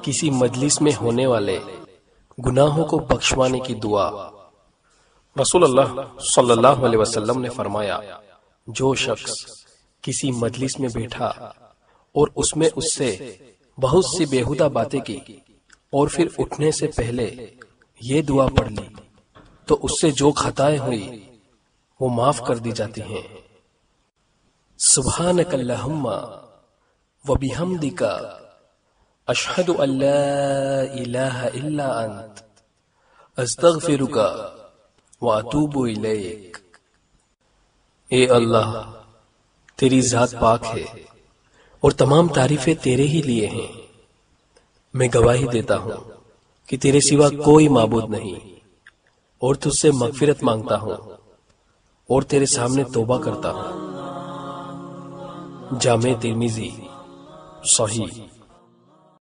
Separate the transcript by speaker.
Speaker 1: کسی مجلس میں ہونے والے گناہوں کو بخشوانے کی دعا۔ رسول اللہ صلی اللہ علیہ وسلم نے فرمایا، جو شخص کسی مجلس میں بیٹھا اور اس میں اس سے بہت سی بیہودہ باتیں کی اور پھر اٹھنے سے پہلے یہ دعا پڑھ لی تو اس سے جو خطائیں ہوئی وہ معاف کر دی جاتی ہیں۔ سبحانک اللہم وبحمدک اشہد ان لا الہ الا انت استغفرک واتوب الیک۔ اے اللہ، تیری ذات پاک ہے اور تمام تعریفیں تیرے ہی لیے ہیں۔ میں گواہی دیتا ہوں کہ تیرے سوا کوئی معبود نہیں اور تجھ سے مغفرت مانگتا ہوں اور تیرے سامنے توبہ کرتا ہوں۔ جامع ترمذی صحیح۔